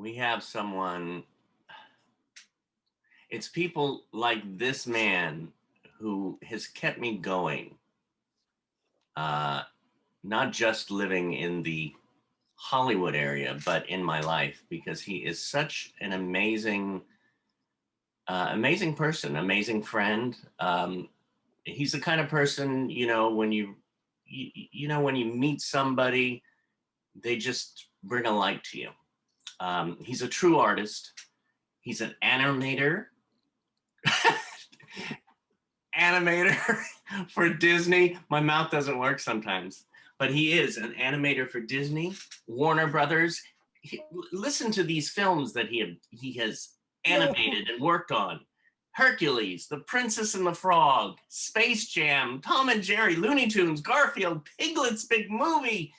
we have someone, it's people like this man who has kept me going, not just living in the Hollywood area, but in my life, because he is such an amazing person, amazing friend. He's the kind of person, when when you meet somebody, they just bring a light to you. He's a true artist. He's an animator. Animator for Disney. My mouth doesn't work sometimes, but he is an animator for Disney, Warner Brothers. Listen to these films that he has animated and worked on. Hercules, The Princess and the Frog, Space Jam, Tom and Jerry, Looney Tunes, Garfield, Piglet's Big Movie,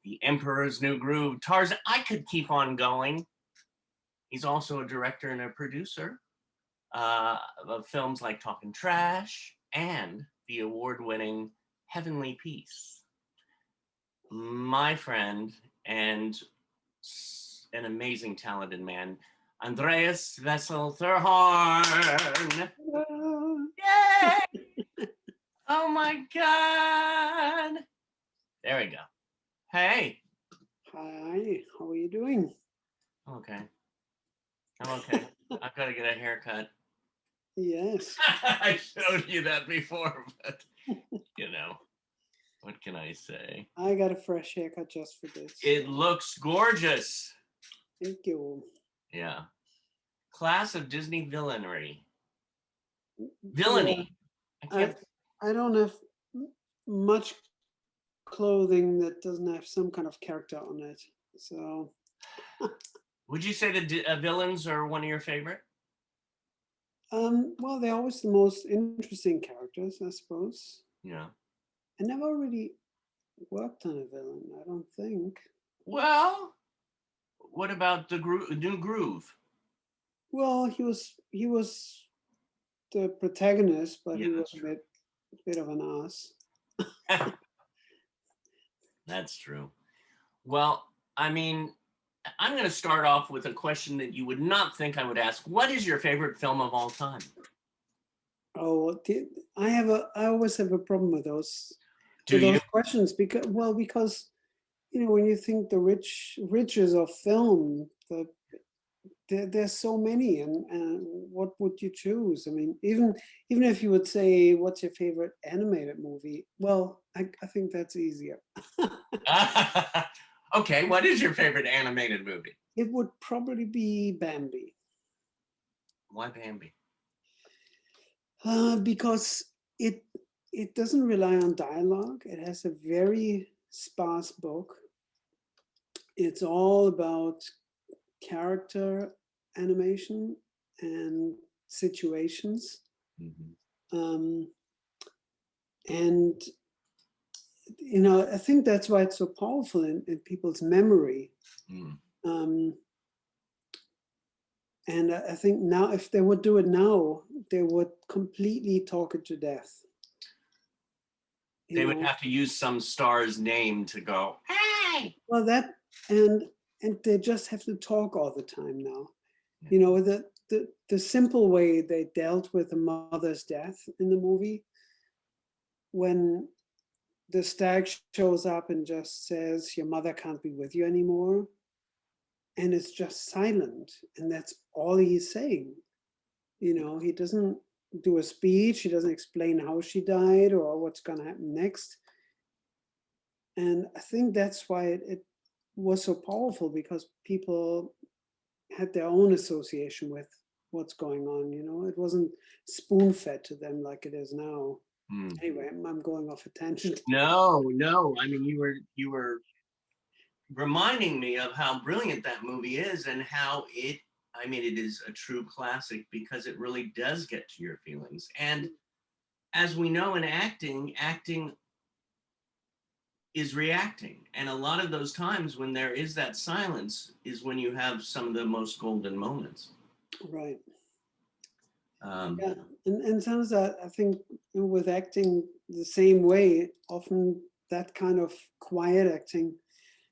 The Emperor's New Groove, Tarzan. I could keep on going. He's also a director and a producer of films like Talking Trash and the award-winning Heavenly Peace. My friend and an amazing talented man, Andreas Wessel-Therhorn. Yay! Oh my God. There we go. Hey. Hi, how are you doing? Okay. I'm okay. I've got to get a haircut. Yes. I showed you that before, but what can I say? I got a fresh haircut just for this. It looks gorgeous. Thank you. Yeah. Class of Disney villainy. Villainy. Yeah, I don't have much clothing that doesn't have some kind of character on it. So. Would you say the villains are one of your favorite? Well, they're always the most interesting characters, I suppose. Yeah. I never really worked on a villain, I don't think. Well, what about the New Groove? Well, he was the protagonist, but he was a bit of an ass. That's true. Well, I mean, I'm going to start off with a question that you would not think I would ask. What is your favorite film of all time? Oh, I always have a problem with those. Those questions because when you think the riches of film, there's so many, and what would you choose? I mean, even if you would say, what's your favorite animated movie? Well, I think that's easier. Okay, what is your favorite animated movie? It would probably be Bambi. Why Bambi? Because it doesn't rely on dialogue. It has a very sparse book. It's all about character animation and situations. Mm-hmm. And I think that's why it's so powerful in people's memory. And I think now, if they would do it now, they would completely talk it to death. They would have to use some star's name to go, hey! Well, and they just have to talk all the time now. The simple way they dealt with the mother's death in the movie, when the stag shows up and just says, your mother can't be with you anymore. And it's just silent. And that's all he's saying. He doesn't do a speech. He doesn't explain how she died or what's going to happen next. And I think that's why it was so powerful, because people had their own association with what's going on. It wasn't spoon-fed to them like it is now. Anyway, I'm going off a tangent. No. I mean, you were reminding me of how brilliant that movie is, and how it is a true classic, because it really does get to your feelings. And as we know in acting is reacting. And a lot of those times when there is that silence is when you have some of the most golden moments. Right. Yeah, and sometimes I think with acting the same way, often that kind of quiet acting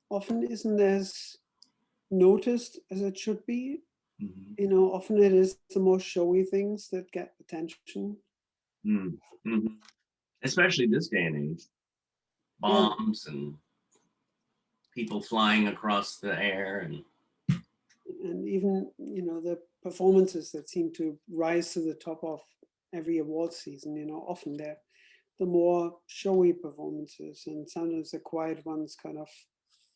often isn't as noticed as it should be. Mhm. You know, often it is the most showy things that get attention. Mm. Mhm. Especially this day and age, Yeah, bombs and people flying across the air and and even, you know, the performances that seem to rise to the top of every award season, you know, often they're the more showy performances, and sometimes the quiet ones kind of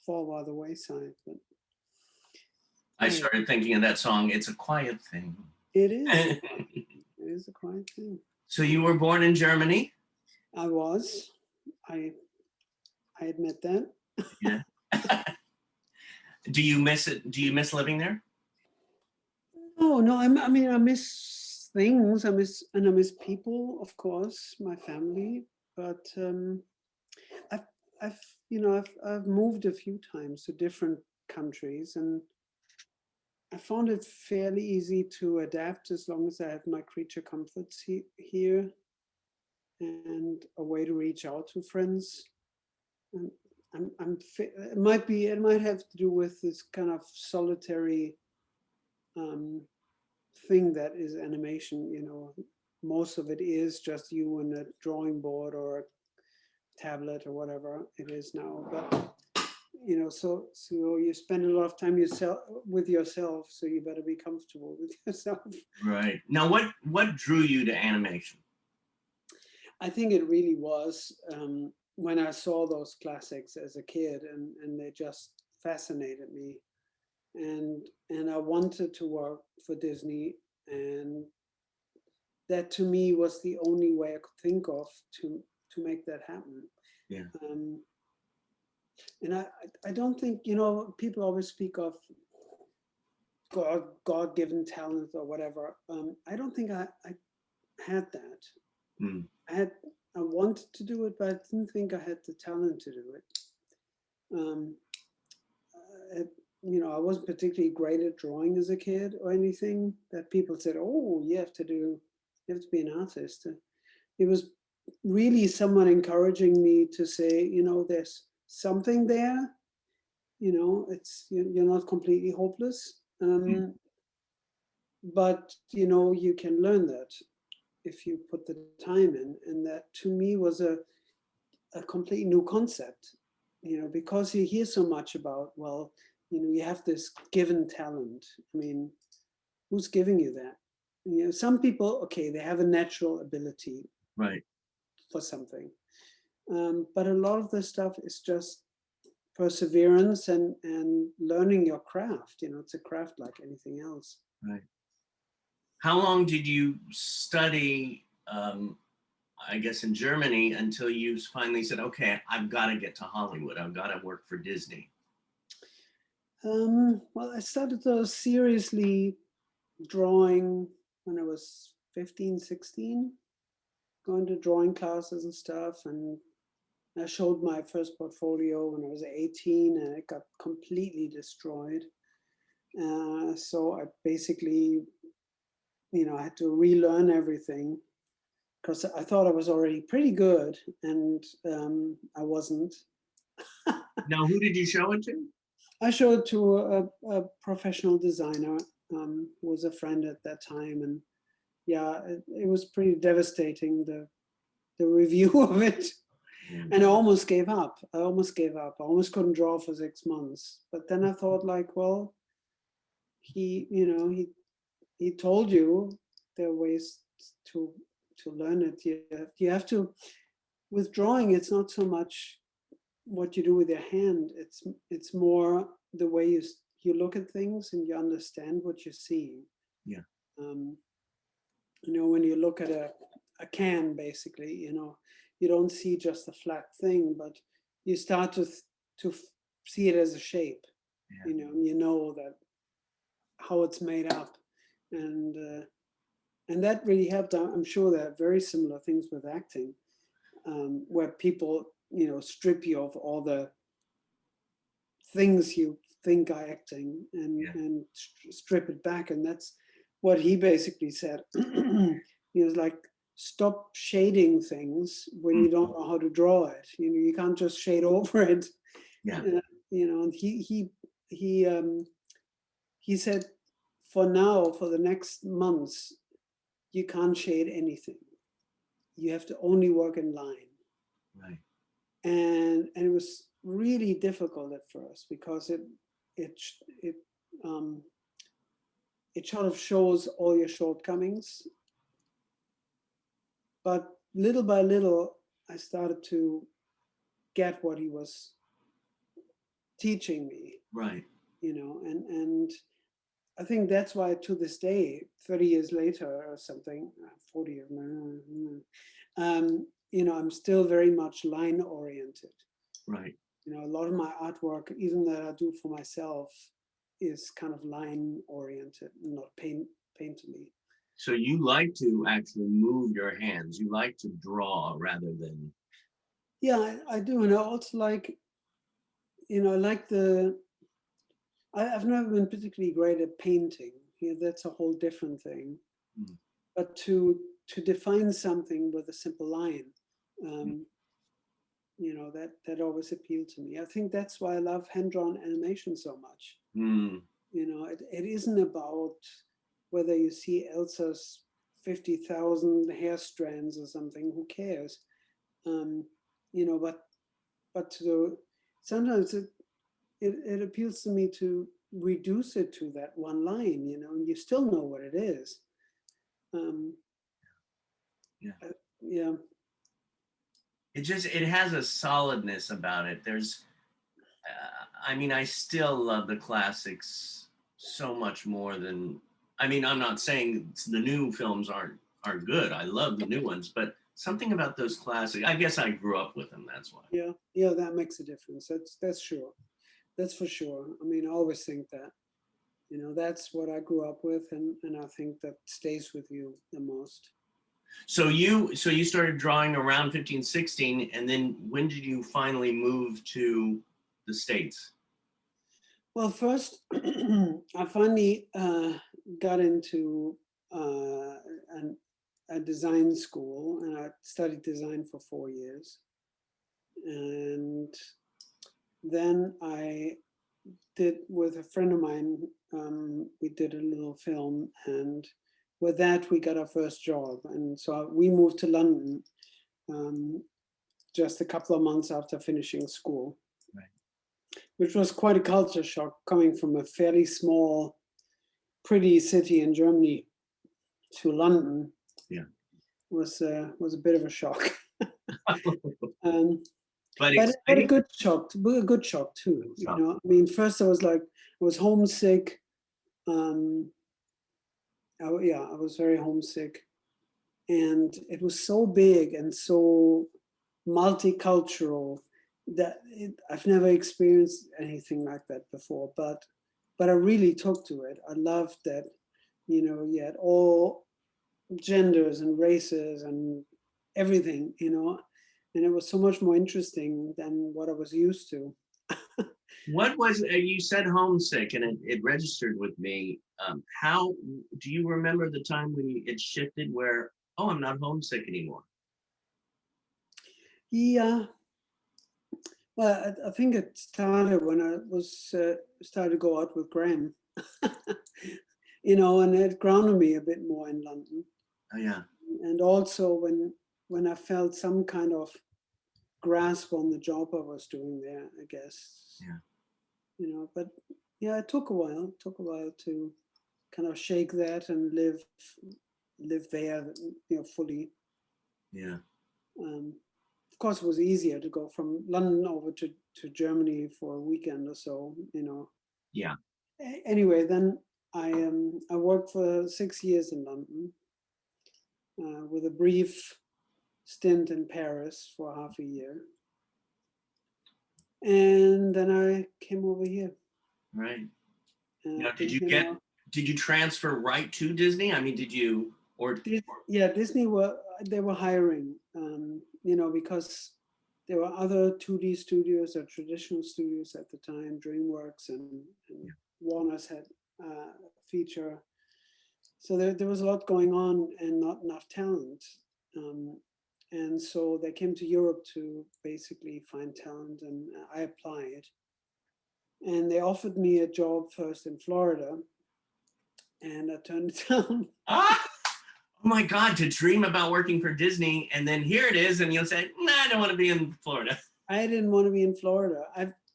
fall by the wayside. But I hey, started thinking of that song, It's a Quiet Thing. it is a quiet thing. It is a quiet thing. So you were born in Germany? I was. I I admit that. Yeah. Do you miss it? Do you miss living there? No, no. I mean, I miss things. I miss people, of course, my family. But I've, I've, you know, I've moved a few times to different countries, and I found it fairly easy to adapt as long as I have my creature comforts here and a way to reach out to friends. And it might have to do with this kind of solitary um, thing that is animation. You know, most of it is just you and a drawing board or a tablet or whatever it is now. But you know, so you spend a lot of time with yourself, so you better be comfortable with yourself. Right. Now, what drew you to animation? I think it really was when I saw those classics as a kid, and they just fascinated me, and I wanted to work for Disney, and that to me was the only way I could think of to make that happen. Yeah. Um, and I don't think, you know, people always speak of God-given talent or whatever. I don't think I had that. Mm. I had I wanted to do it, but I didn't think I had the talent to do it. Um, you know, I wasn't particularly great at drawing as a kid or anything that people said, "Oh, you have to be an artist." It was really someone encouraging me to say, you know, there's something there. You know, you're not completely hopeless, Mm. but you know, you can learn that if you put the time in, and that to me was a completely new concept, you know, because you hear so much about, well, you know, you have this given talent. I mean, who's giving you that? You know, some people, okay, they have a natural ability Right. for something, but a lot of the stuff is just perseverance and learning your craft. You know, it's a craft like anything else. Right. How long did you study, I guess, in Germany until you finally said, okay, I've got to get to Hollywood. I've got to work for Disney. Well, I started seriously drawing when I was 15, 16, going to drawing classes and stuff. And I showed my first portfolio when I was 18, and it got completely destroyed. So I basically, you know, I had to relearn everything because I thought I was already pretty good, and I wasn't. Now, who did you show it to? I showed it to a professional designer who was a friend at that time, and yeah, it was pretty devastating, the review of it. Mm. And I almost gave up. I almost gave up. I almost couldn't draw for 6 months. But then I thought, like, well, you know, he told you there are ways to to learn it. You have to, with drawing, it's not so much what you do with your hand. It's more the way you look at things and you understand what you're seeing. Yeah. Um, you know, when you look at a can, basically, you know, you don't see just a flat thing, but you start to see it as a shape. Yeah. You know that how it's made up, and that really helped. I'm sure there are very similar things with acting, where people, you know, strip you of all the things you think are acting, Yeah. and strip it back. And that's what he basically said. He was like, stop shading things when you Mm. don't know how to draw it. You know, you can't just shade over it. Yeah. You know, and he he said, for now, for the next months, you can't shade anything. You have to only work in line. Right. And it was really difficult at first because it sort of shows all your shortcomings. But little by little, I started to get what he was teaching me, Right. and I think that's why to this day, 30 years later or something, 40 years, I'm still very much line oriented. Right. A lot of my artwork, even that I do for myself, is kind of line oriented, not painterly. So you like to actually move your hands. You like to draw rather than. Yeah, I do. And I also like, I like I've never been particularly great at painting. That's a whole different thing. Mm. But to define something with a simple line, that always appealed to me. I think that's why I love hand-drawn animation so much. Mm. It isn't about whether you see Elsa's 50,000 hair strands or something. Who cares? But sometimes it appeals to me to reduce it to that one line, and you still know what it is. Yeah. Yeah. It has a solidness about it. I mean, I still love the classics so much more than, I mean, I'm not saying the new films aren't good. I love the new ones, but something about those classics, I guess I grew up with them, that's why. Yeah, that makes a difference. That's sure. That's for sure. I mean, I always think that, that's what I grew up with, and I think that stays with you the most. So you started drawing around 15, 16, and then when did you finally move to the States? Well, first, I finally got into a design school, and I studied design for 4 years. And then I did, with a friend of mine, we did a little film, and with that, we got our first job. And so we moved to London just a couple of months after finishing school. Right. Which was quite a culture shock, coming from a fairly small, pretty city in Germany to London. Yeah. Was a bit of a shock. But a good shock, too. I mean, first I was homesick. I was very homesick, and it was so big and so multicultural that I've never experienced anything like that before. But I really took to it. I loved that, you had all genders and races and everything, and it was so much more interesting than what I was used to. what was, you said homesick, and it registered with me. How do you remember the time when it shifted where, oh, I'm not homesick anymore? Yeah. Well, I think it started when I was started to go out with Graham, and it grounded me a bit more in London. Oh, yeah. And also when I felt some kind of grasp on the job I was doing there, I guess. Yeah. But yeah, it took a while. It took a while to kind of shake that and live there, fully. Yeah. Of course, it was easier to go from London over to Germany for a weekend or so, Yeah. Anyway, then I worked for 6 years in London, with a brief stint in Paris for half a year. And then I came over here. Right. And Now, did you transfer right to Disney? I mean, did you, yeah, Disney they were hiring, because there were other 2D studios or traditional studios at the time, DreamWorks and Yeah. Warner's had a feature. So there was a lot going on and not enough talent. And so they came to Europe to basically find talent, and I applied. And they offered me a job first in Florida, and I turned it down. Ah! Oh my God, to dream about working for Disney and then here it is, and you'll say, "Nah, I don't want to be in Florida." I didn't want to be in Florida.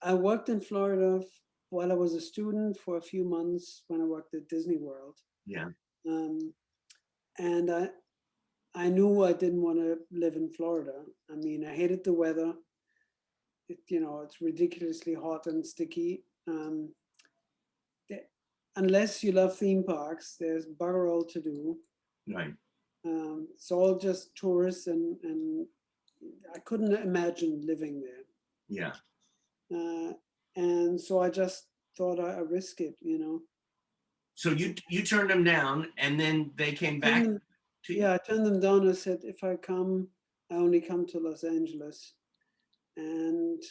I worked in Florida while I was a student for a few months when I worked at Disney World. Yeah, Um, and I knew I didn't want to live in Florida. I mean, I hated the weather. It's ridiculously hot and sticky. Unless you love theme parks, there's bugger all to do. right. It's all just tourists, and I couldn't imagine living there. Yeah. And so I just thought I risk it. So you turned them down, and then they came back Turned them, to you. yeah, I turned them down. I said, if I come, I only come to Los Angeles. And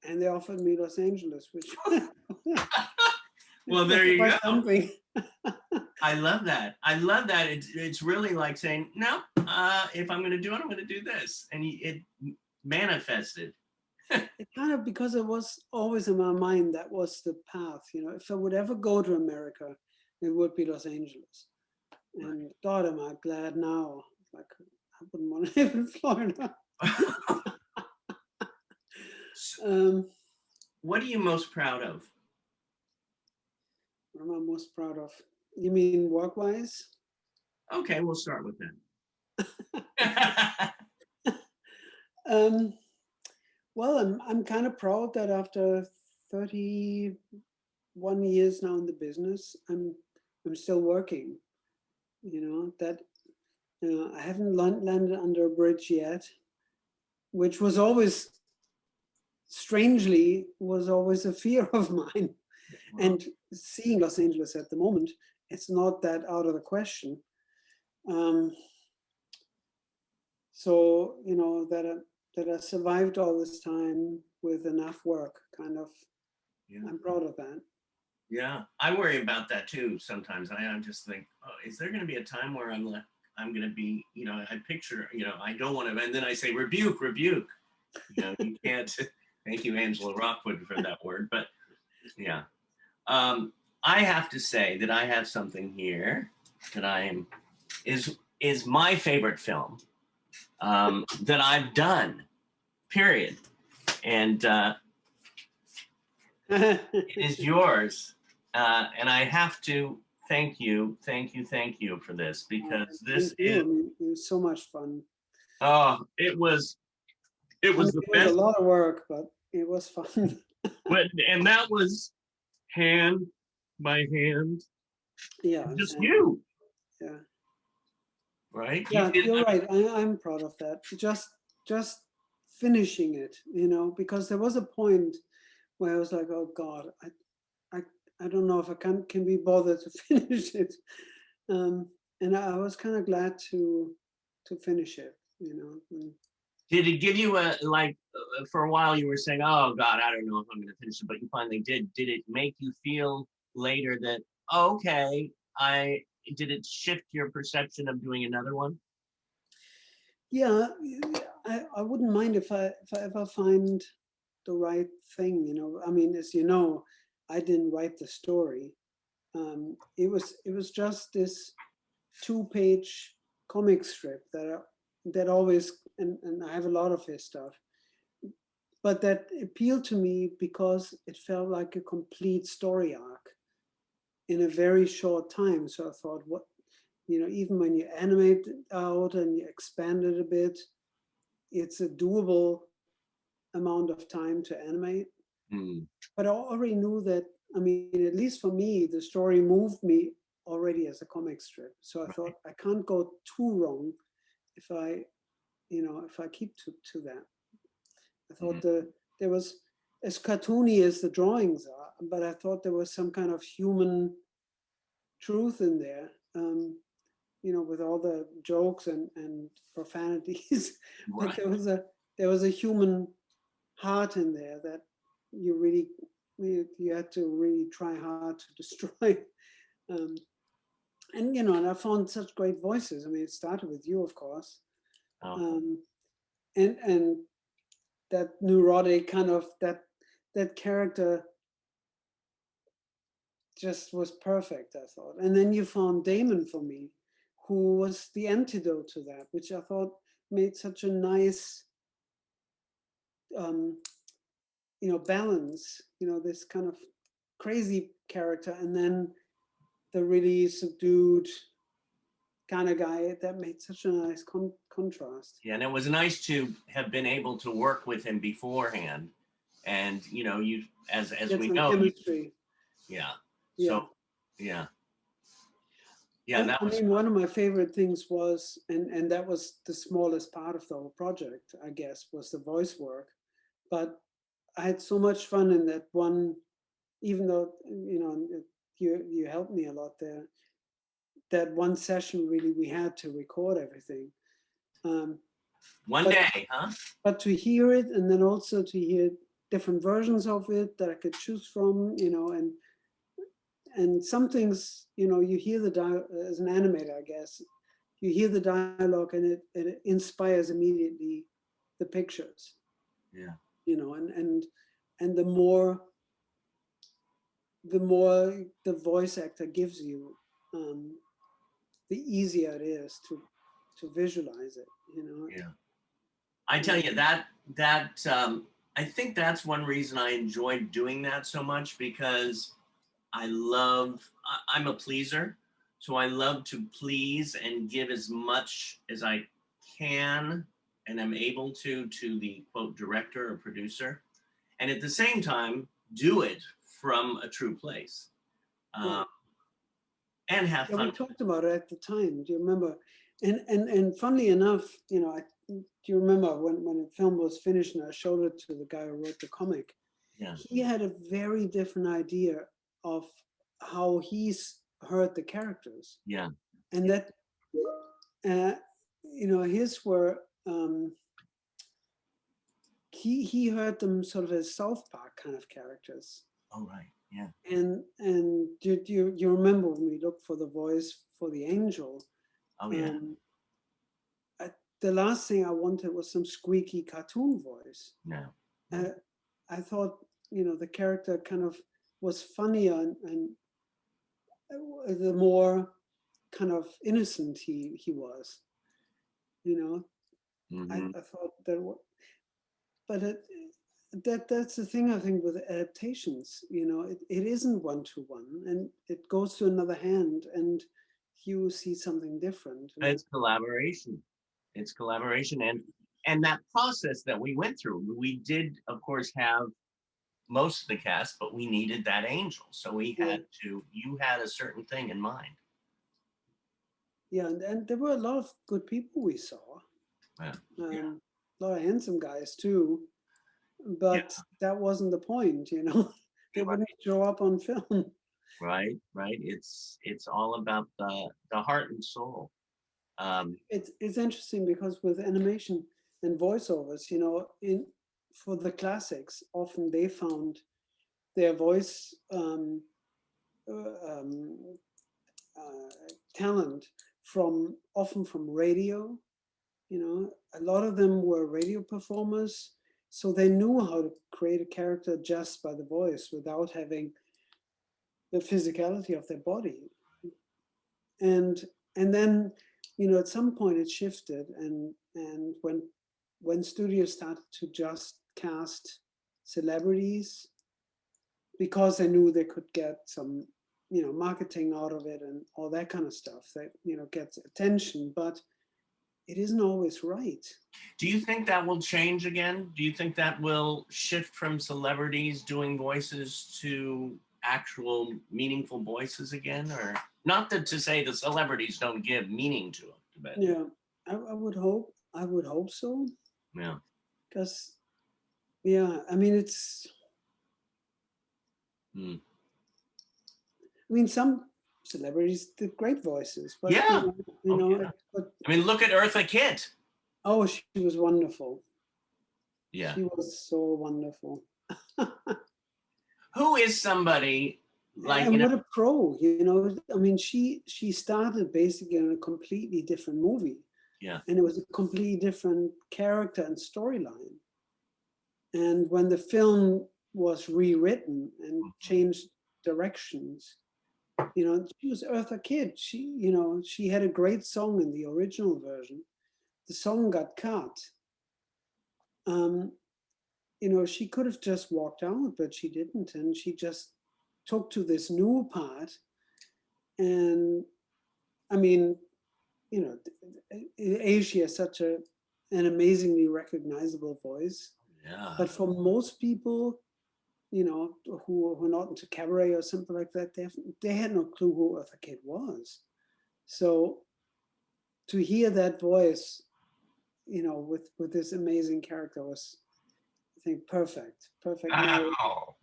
they offered me Los Angeles, which Well, there was you quite go. something. I love that. I love that. It's really like saying, no, if I'm going to do it, I'm going to do this, and it manifested. It kind of, because it was always in my mind, that was the path. If I would ever go to America, it would be Los Angeles. And God, am I glad now. Like, I wouldn't want to live in Florida. Um, What are you most proud of? what am I most proud of? You mean work-wise? Okay, we'll start with that. Um, well, I'm kind of proud that after 31 years now in the business, I'm still working. That I haven't landed under a bridge yet, which was always, strangely, was always a fear of mine. And seeing Los Angeles at the moment, it's not that out of the question. So that I survived all this time with enough work, kind of, Yeah. I'm proud of that. Yeah, I worry about that too sometimes. I just think, oh, is there going to be a time where I'm going to be, I picture, I don't want to, and then I say, rebuke, rebuke. You can't. Thank you, Angela Rockwood, for that word. But yeah, I have to say that I have something here that is my favorite film that I've done. Period. And it is yours. And I have to thank you for this, because this Thank you. is, I mean, it was so much fun. oh, it was I mean, the it was a best. lot of work, but it was fun. And that was hand by hand, Yeah, just and you, yeah, right? You yeah, did. you're right. I'm proud of that. Just finishing it, because there was a point where I was like, oh God, I, I don't know if I can be bothered to finish it. And I was kind of glad to finish it. Did it give you for a while you were saying, oh God, I don't know if I'm going to finish it, but you finally did. Did it make you feel later that, oh, okay, did it shift your perception of doing another one? Yeah, I wouldn't mind if I ever find the right thing. I mean, as you know, I didn't write the story. It was just this 2-page comic strip that always, and I have a lot of his stuff, but that appealed to me because it felt like a complete story arc in a very short time. So I thought, even when you animate it out and you expand it a bit, it's a doable amount of time to animate. Hmm. But I already knew that, I mean, at least for me, the story moved me already as a comic strip. So I thought I can't go too wrong if I keep to that. I thought there was, as cartoony as the drawings are, but I thought there was some kind of human truth in there. With all the jokes and profanities, but Right. there was a human heart in there that you had to really try hard to destroy. Um, and I found such great voices. I mean, it started with you, of course, Oh, um, and that neurotic kind of that character just was perfect, I thought. And then you found Damon for me, who was the antidote to that, which I thought made such a nice, um, balance, this kind of crazy character, and then the really subdued kind of guy that made such a nice contrast. Yeah, and it was nice to have been able to work with him beforehand, and you as Get we some know, chemistry. yeah. Yeah. So yeah, yeah, that I was mean, one of my favorite things was, and that was the smallest part of the whole project, I guess, was the voice work. But I had so much fun in that one, even though, you helped me a lot there. That one session, really, we had to record everything. one But, day, huh? but to hear it, and then also to hear different versions of it that I could choose from, and some things, you hear as an animator, I guess, you hear the dialogue and it inspires immediately the pictures, Yeah. And the more the voice actor gives you, the easier it is to visualize it, Yeah. I tell you I think that's one reason I enjoyed doing that so much, because I'm a pleaser. So I love to please and give as much as I can and I'm able to the quote director or producer. And at the same time, do it from a true place. Right. And have Yeah, fun we with it. talked about it at the time. Do you remember? And funnily enough, do you remember when the film was finished and I showed it to the guy who wrote the comic? Yeah. He had a very different idea of how he's heard the characters, Yeah. and that his were, he heard them sort of as South Park kind of characters. Oh, right. Yeah. And you remember when we looked for the voice for the angel? Oh, yeah. The last thing I wanted was some squeaky cartoon voice. No. I thought, the character kind of was funnier, and the more kind of innocent he was, Mm-hmm. I thought that, but that's the thing, I think, with adaptations, it isn't one-to-one, and it goes to another hand, and you see something different. It's collaboration. It's collaboration, and that process that we went through. We did, of course, have most of the cast, but we needed that angel. So we Yeah. had to. You had a certain thing in mind. Yeah, and there were a lot of good people we saw. Yeah. A lot of handsome guys too, but Yeah. that wasn't the point, They wouldn't show up on film. Right. Right. It's all about the heart and soul. It's interesting because with animation and voiceovers, for the classics, often they found their voice talent often from radio. A lot of them were radio performers, so they knew how to create a character just by the voice without having the physicality of their body. And then, at some point it shifted, and when studios started to just cast celebrities because they knew they could get some marketing out of it and all that kind of stuff that gets attention, but it isn't always right. Do you think that will change again? Do you think that will shift from celebrities doing voices to actual meaningful voices again? Or not that to say the celebrities don't give meaning to it, but Yeah, I would hope so, yeah. because yeah, I mean, it's Hmm. I mean, some celebrities did great voices, but Yeah. Oh, yeah. but I mean, look at Eartha Kitt. oh, she was wonderful. Yeah. She was so wonderful. Who is somebody like, And what a pro, I mean, she started basically in a completely different movie, yeah. and it was a completely different character and storyline. And when the film was rewritten and changed directions, You know, she was Eartha Kitt. She had a great song in the original version. The song got cut. Um, she could have just walked out, but she didn't, and she just took to this new part. And I mean, she has such an amazingly recognizable voice. Yeah. But for most people, who are not into cabaret or something like that, they had no clue who Eartha Kitt was. So to hear that voice, with this amazing character was, I think, perfect marriage. Wow.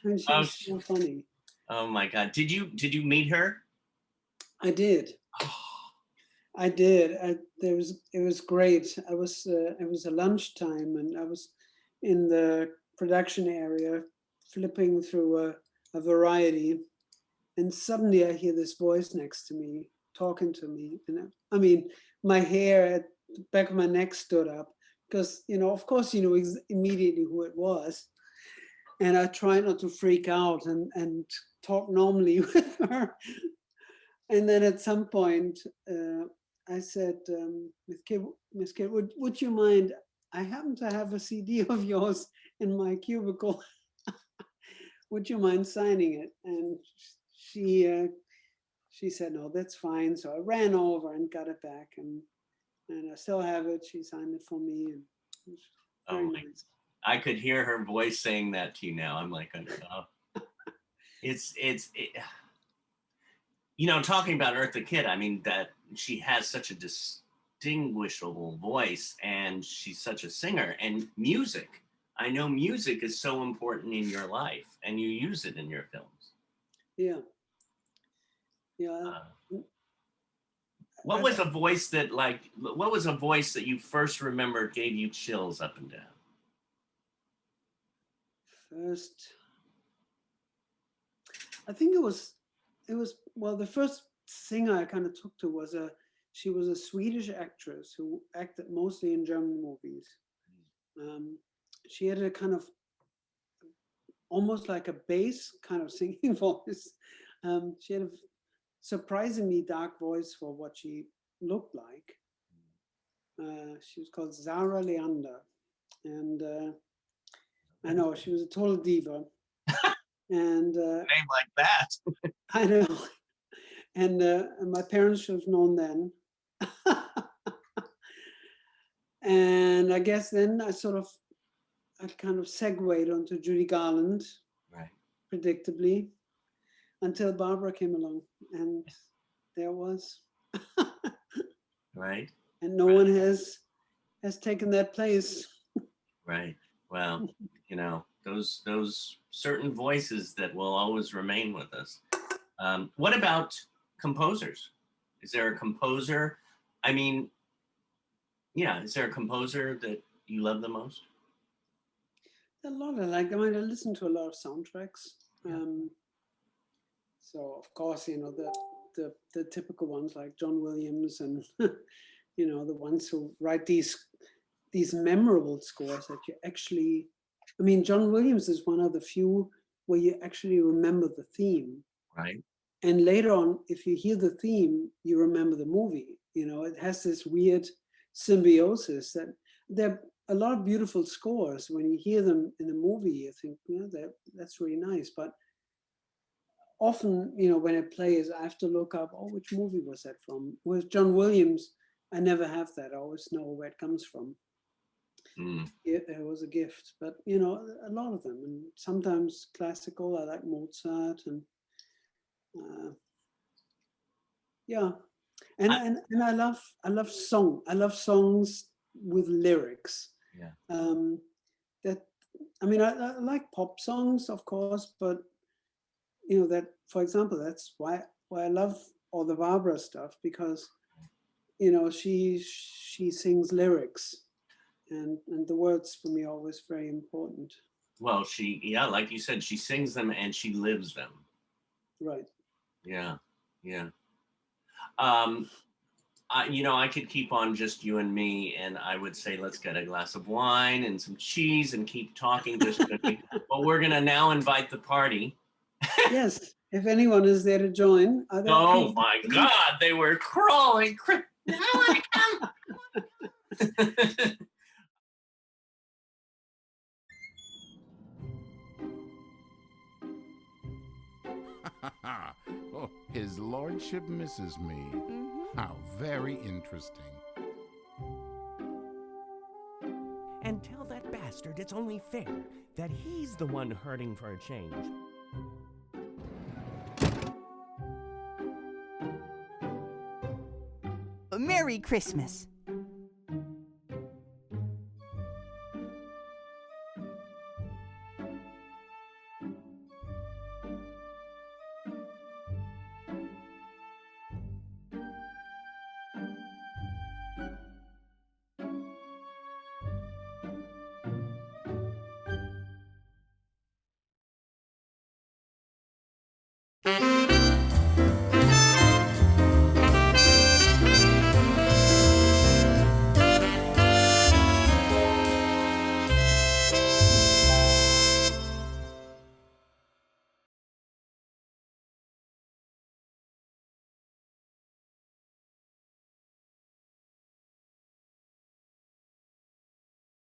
And she Oh, was so funny. oh my God. Did you meet her? I did. I did. It was great. It was a lunchtime, and I was in the production area flipping through a variety, and suddenly I hear this voice next to me talking to me, and I mean, my hair at the back of my neck stood up because, of course, you know immediately who it was, and I tried not to freak out and talk normally with her. And then at some point, I said, Miss Kidd, would you mind? I happen to have a CD of yours in my cubicle. Would you mind signing it? And she said, no, that's fine. So I ran over and got it back, and I still have it. She signed it for me, and it was very nice. I could hear her voice saying that to you now. I'm like, it's talking about Eartha Kitt, I mean, that she has such a distinguishable voice, and she's such a singer. And music, I know music is so important in your life, and you use it in your films. Yeah. What was a voice that you first remember gave you chills up and down? First, I think it was well, the first singer I kind of took to she was a Swedish actress who acted mostly in German movies. She had a kind of almost like a bass kind of singing voice. She had a surprisingly dark voice for what she looked like. She was called Zara Leander, and I know she was a total diva. And Name like that. I know. And my parents should have known then. And I guess then I kind of segued onto Judy Garland, right, predictably, until Barbara came along, and there was. Right. And no one has taken that place. Right. Well, those certain voices that will always remain with us. What about composers? Is there a composer? I mean, yeah, is there a composer that you love the most? A lot. I listen to a lot of soundtracks. Yeah. So of course, the typical ones like John Williams and the ones who write these memorable scores that you actually. I mean, John Williams is one of the few where you actually remember the theme. Right. And later on, if you hear the theme, you remember the movie. It has this weird symbiosis that there are a lot of beautiful scores. When you hear them in the movie, you think, that's really nice. But often, when it plays, I have to look up, which movie was that from? With John Williams, I never have that. I always know where it comes from. It was a gift, but a lot of them, and sometimes classical. I like Mozart, and and I love song. I love songs with lyrics. Yeah. I like pop songs, of course, but that, for example, that's why I love all the Barbara stuff, because she sings lyrics, and the words for me are always very important. Well, like you said, she sings them and she lives them. Right. Yeah. I could keep on just you and me, and I would say, let's get a glass of wine and some cheese and keep talking. But we're gonna now invite the party. Yes. if anyone is there to join. Are there Oh people- my God, they were crawling. I want to come. Oh, his lordship misses me. How very interesting. And tell that bastard it's only fair that he's the one hurting for a change. Merry Christmas.